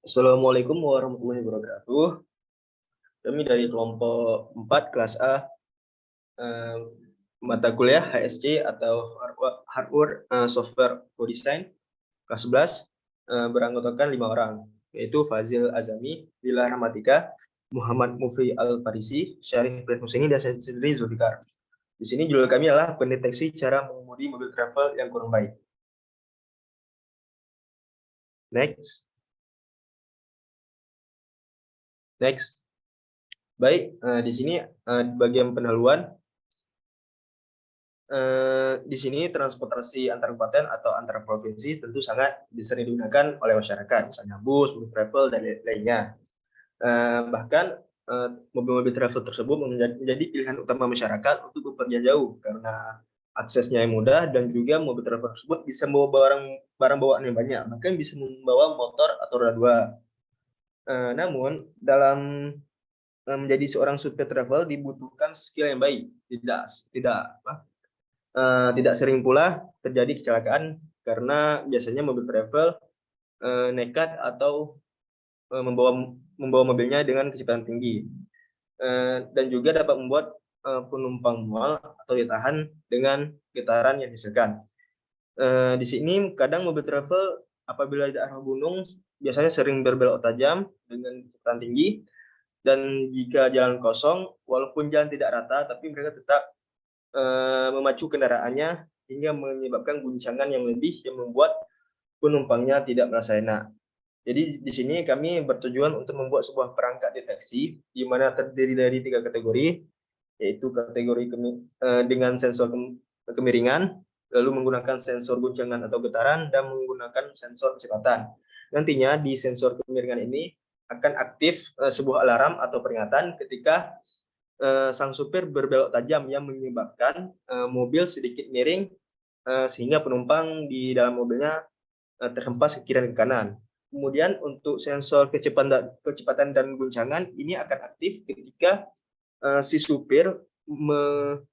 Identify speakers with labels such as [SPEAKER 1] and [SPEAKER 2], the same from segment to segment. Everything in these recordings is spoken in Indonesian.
[SPEAKER 1] Assalamualaikum warahmatullahi wabarakatuh. Kami dari kelompok 4 kelas A, eh, mata kuliah HSC atau Hardware Software Co-Design kelas 11, beranggotakan 5 orang, yaitu Fazil Azami, Lila Rahmatika, Muhammad Mufri Al-Farisi, Syarif Prince Husaini, dan saya sendiri Zulfikar. Di sini judul kami adalah pendeteksi cara mengemudi mobil travel yang kurang baik. Next. Baik, di sini bagian pendahuluan. Di sini transportasi antar kabupaten atau antar provinsi tentu sangat sering digunakan oleh masyarakat, misalnya bus, mobil travel, dan lainnya. Bahkan mobil-mobil travel tersebut menjadi pilihan utama masyarakat untuk bepergian jauh karena aksesnya yang mudah dan juga mobil travel tersebut bisa membawa barang bawaan yang banyak, bahkan bisa membawa motor atau roda dua. Namun dalam menjadi seorang supir travel dibutuhkan skill yang baik, tidak sering pula terjadi kecelakaan karena biasanya mobil travel nekat atau membawa mobilnya dengan kecepatan tinggi, dan juga dapat membuat penumpang mual atau ditahan dengan getaran yang dihasilkan. Di sini kadang mobil travel apabila di daerah gunung biasanya sering berbelok tajam dengan kecepatan tinggi, dan jika jalan kosong walaupun jalan tidak rata tapi mereka tetap memacu kendaraannya hingga menyebabkan guncangan yang lebih yang membuat penumpangnya tidak merasa enak. Jadi di sini kami bertujuan untuk membuat sebuah perangkat deteksi di mana terdiri dari 3 kategori, yaitu kategori dengan sensor kemiringan, lalu menggunakan sensor guncangan atau getaran, dan menggunakan sensor kecepatan. Nantinya di sensor kemiringan ini akan aktif sebuah alarm atau peringatan ketika sang supir berbelok tajam yang menyebabkan mobil sedikit miring sehingga penumpang di dalam mobilnya terhempas ke kiri dan ke kanan. Kemudian untuk sensor kecepatan dan guncangan ini akan aktif ketika si supir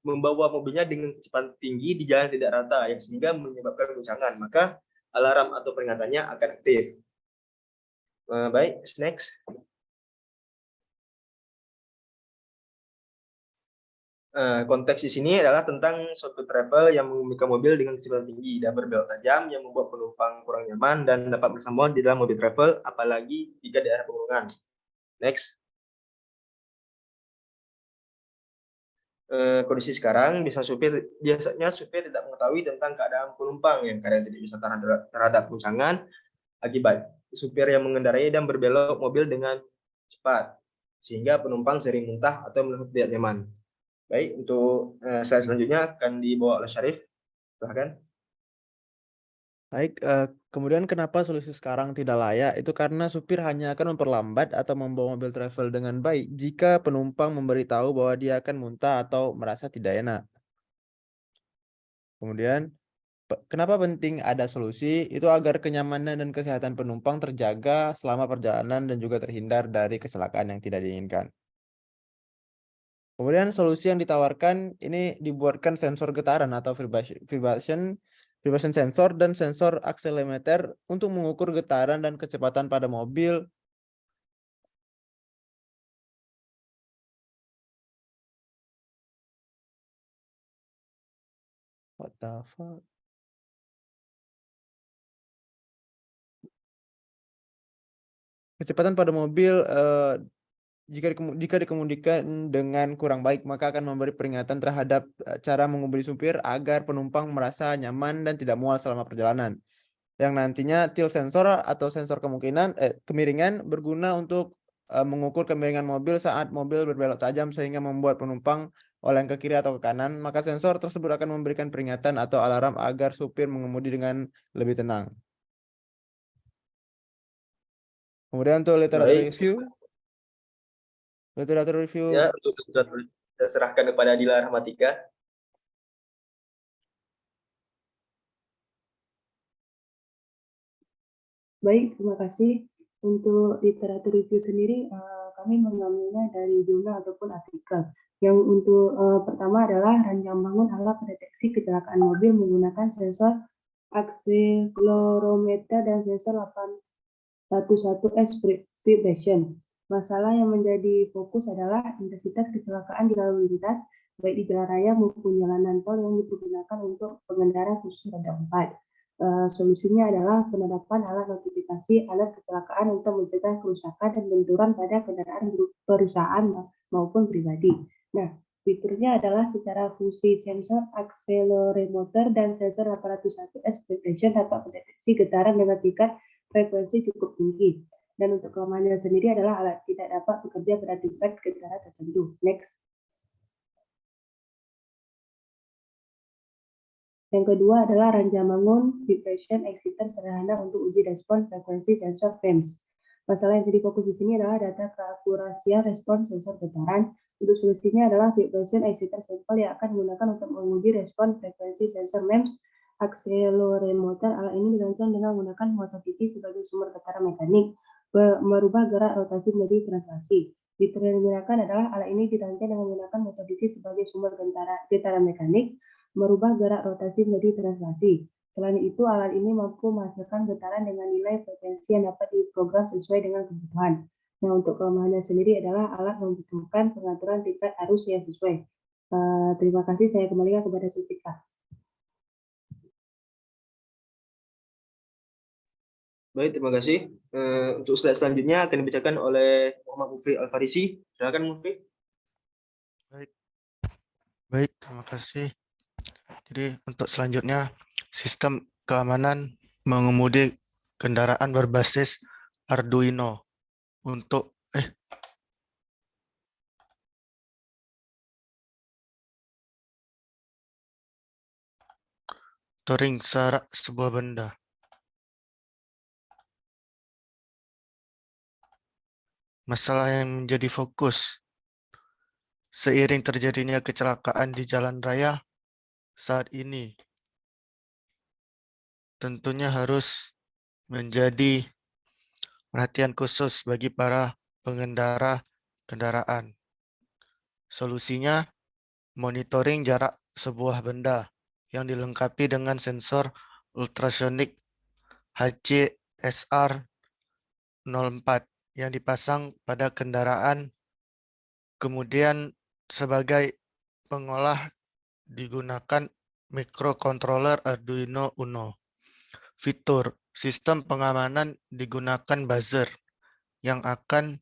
[SPEAKER 1] membawa mobilnya dengan kecepatan tinggi di jalan tidak rata yang sehingga menyebabkan guncangan, maka alarm atau peringatannya akan aktif. Baik, next. Konteks di sini adalah tentang suatu travel yang mengemudikan mobil dengan kecepatan tinggi dan berbelok tajam yang membuat penumpang kurang nyaman dan dapat bersambung di dalam mobil travel, apalagi jika daerah pegunungan. Next. Kondisi sekarang biasanya supir tidak mengetahui tentang keadaan penumpang yang kadang tidak bisa terhadap guncangan akibat supir yang mengendarai dan berbelok mobil dengan cepat sehingga penumpang sering muntah atau merasa tidak nyaman. Baik, untuk slide selanjutnya akan dibawa oleh Syarif. Silahkan.
[SPEAKER 2] Baik, kemudian kenapa solusi sekarang tidak layak? Itu karena supir hanya akan memperlambat atau membawa mobil travel dengan baik jika penumpang memberitahu bahwa dia akan muntah atau merasa tidak enak. Kemudian, kenapa penting ada solusi? Itu agar kenyamanan dan kesehatan penumpang terjaga selama perjalanan dan juga terhindar dari kecelakaan yang tidak diinginkan. Kemudian solusi yang ditawarkan ini dibuatkan sensor getaran atau vibration sensor dan sensor akselerometer untuk mengukur getaran dan kecepatan pada mobil. What the fuck? Kecepatan pada mobil jika dikemudikan dengan kurang baik maka akan memberi peringatan terhadap cara mengemudi supir agar penumpang merasa nyaman dan tidak mual selama perjalanan. Yang nantinya tilt sensor atau sensor kemiringan berguna untuk mengukur kemiringan mobil saat mobil berbelok tajam sehingga membuat penumpang oleng ke kiri atau ke kanan, maka sensor tersebut akan memberikan peringatan atau alarm agar supir mengemudi dengan lebih tenang. Kemudian untuk literatur review.
[SPEAKER 1] Ya, untuk literatur saya serahkan kepada Dila Rahmatika.
[SPEAKER 3] Baik, terima kasih. Untuk literatur review sendiri, kami mengambilnya dari jurnal ataupun artikel. Yang untuk pertama adalah rancang bangun alat pendeteksi kecelakaan mobil menggunakan sensor akselerometer dan sensor 411 vibration. Masalah yang menjadi fokus adalah intensitas kecelakaan di lalu lintas, baik di jalan raya maupun jalanan tol yang dipergunakan untuk pengendara khusus roda 4. Solusinya adalah penerapan alat notifikasi alat kecelakaan untuk mencegah kerusakan dan benturan pada kendaraan perusahaan maupun pribadi. Nah, fiturnya adalah secara fungsi sensor akselerometer dan sensor 801S vibration dapat mendeteksi getaran dengan tingkat frekuensi cukup tinggi. Dan untuk kelemahannya sendiri adalah alat tidak dapat bekerja pada tingkat getaran tertentu. Next. Yang kedua adalah Rancamangun Vibration Exciter sederhana untuk uji respon frekuensi sensor FEMS. Masalah yang jadi fokus di sini adalah data keakurasian respon sensor getaran. Untuk solusinya adalah Vibration Exciter sampel yang akan digunakan untuk menguji respon frekuensi sensor MEMS. Akselerometer alat ini dirancang dengan menggunakan motor DC sebagai sumber getaran mekanik, merubah gerak rotasi menjadi translasi. Fitur yang digunakan adalah alat ini dirancang dengan menggunakan motor DC sebagai sumber getaran mekanik, merubah gerak rotasi menjadi translasi. Selain itu, alat ini mampu menghasilkan getaran dengan nilai frekuensi yang dapat diprogram sesuai dengan kebutuhan. Nah, untuk kelemahannya sendiri adalah alat membutuhkan pengaturan tingkat arus yang sesuai. Terima kasih, saya kembalikan kepada Sulfika.
[SPEAKER 1] Baik, terima kasih. Untuk slide selanjutnya akan dibacakan oleh Muhammad Mufri Al-Farisi. Silakan Mufri.
[SPEAKER 4] Baik, terima kasih. Jadi untuk selanjutnya, sistem keamanan mengemudi kendaraan berbasis Arduino untuk monitoring jarak sebuah benda. Masalah yang menjadi fokus seiring terjadinya kecelakaan di jalan raya saat ini tentunya harus menjadi perhatian khusus bagi para pengendara kendaraan. Solusinya, monitoring jarak sebuah benda yang dilengkapi dengan sensor ultrasonik HCSR 04 yang dipasang pada kendaraan, kemudian sebagai pengolah digunakan microcontroller Arduino Uno. Fitur sistem pengamanan digunakan buzzer yang akan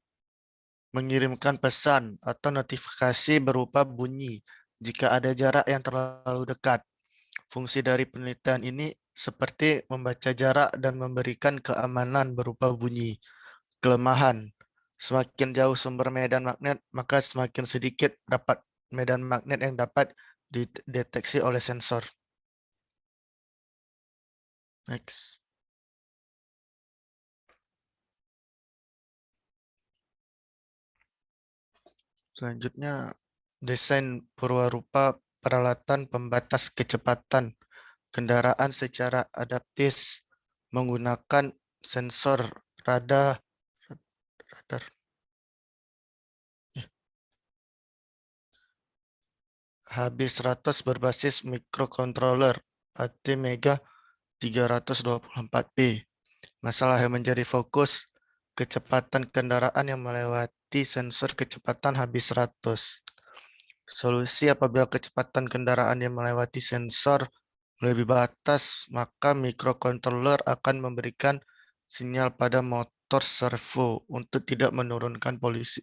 [SPEAKER 4] mengirimkan pesan atau notifikasi berupa bunyi jika ada jarak yang terlalu dekat. Fungsi dari penelitian ini seperti membaca jarak dan memberikan keamanan berupa bunyi. Kelemahan, semakin jauh sumber medan magnet, maka semakin sedikit dapat medan magnet yang dapat dideteksi oleh sensor. Next. Selanjutnya, desain purwarupa peralatan pembatas kecepatan kendaraan secara adaptif menggunakan sensor radar HB100 berbasis microcontroller ATmega 324P. Masalah yang menjadi fokus kecepatan kendaraan yang melewati sensor kecepatan HB100. Solusi apabila kecepatan kendaraan yang melewati sensor lebih batas, maka microcontroller akan memberikan sinyal pada motor servo untuk tidak menurunkan polisi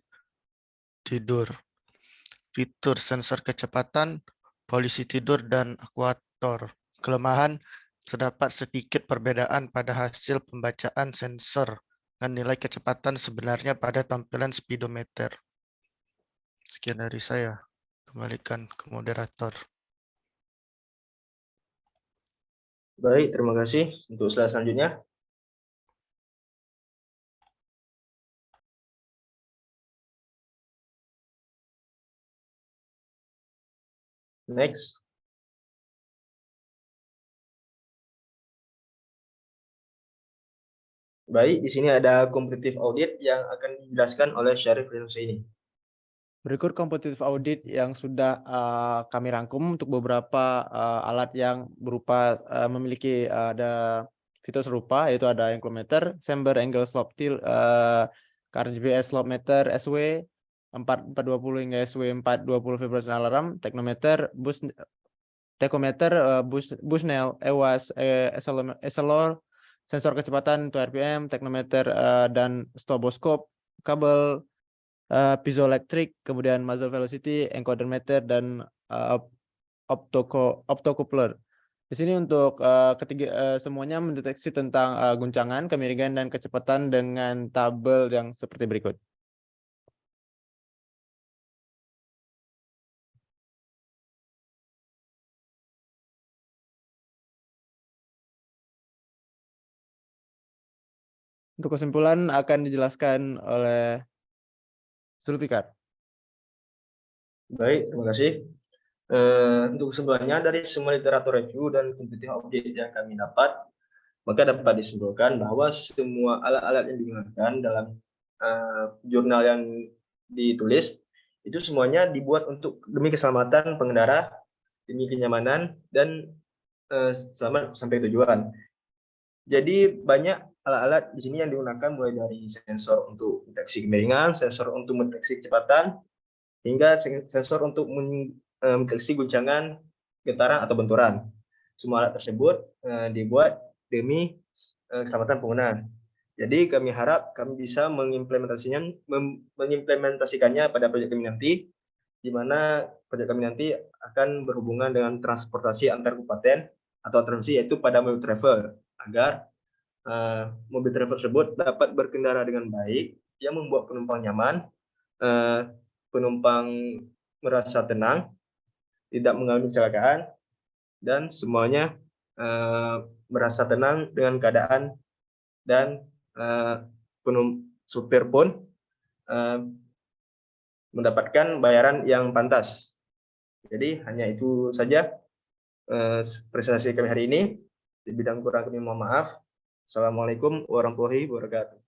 [SPEAKER 4] tidur. Fitur sensor kecepatan, polisi tidur, dan akuator. Kelemahan, terdapat sedikit perbedaan pada hasil pembacaan sensor dan nilai kecepatan sebenarnya pada tampilan speedometer. Sekian dari saya. Kembalikan ke moderator.
[SPEAKER 1] Baik, terima kasih. Untuk slide selanjutnya. Next. Baik, di sini ada competitive audit yang akan dijelaskan oleh Syarif Rinusini.
[SPEAKER 2] Berikut kompetitif audit yang sudah kami rangkum untuk beberapa alat yang berupa memiliki ada fitur serupa, yaitu ada anklometer, chamber angle slope KRGBS slope meter SW 4420 hingga SW 420 vibration alarm, teknometer, tachometer, Bushnell, EWAS, Essilor, sensor kecepatan 2 RPM, teknometer dan stroboscope, kabel piezoelectric, kemudian muzzle velocity, encoder meter, dan optocoupler. Di sini untuk semuanya mendeteksi tentang guncangan, kemiringan, dan kecepatan dengan tabel yang seperti berikut. Untuk kesimpulan akan dijelaskan oleh Zulfikar.
[SPEAKER 1] Baik, terima kasih. Untuk kesimpulannya, dari semua literatur review dan kompetitif update yang kami dapat, maka dapat disimpulkan bahwa semua alat-alat yang digunakan dalam jurnal yang ditulis itu semuanya dibuat demi keselamatan pengendara, demi kenyamanan, dan selamat sampai tujuan. Jadi banyak alat-alat di sini yang digunakan mulai dari sensor untuk deteksi kemiringan, sensor untuk mendeteksi kecepatan, hingga sensor untuk mendeteksi guncangan, getaran, atau benturan. Semua alat tersebut dibuat demi keselamatan pengguna. Jadi kami harap kami bisa mengimplementasikannya pada proyek kami nanti, di mana proyek kami nanti akan berhubungan dengan transportasi antar kabupaten atau transportasi, yaitu pada mobil travel, agar mobil travel tersebut dapat berkendara dengan baik, yang membuat penumpang nyaman, penumpang merasa tenang, tidak mengalami kecelakaan, dan semuanya merasa tenang dengan keadaan, dan supir pun mendapatkan bayaran yang pantas. Jadi hanya itu saja presentasi kami hari ini. Di bidang kurang kami mohon maaf. Assalamualaikum warahmatullahi wabarakatuh.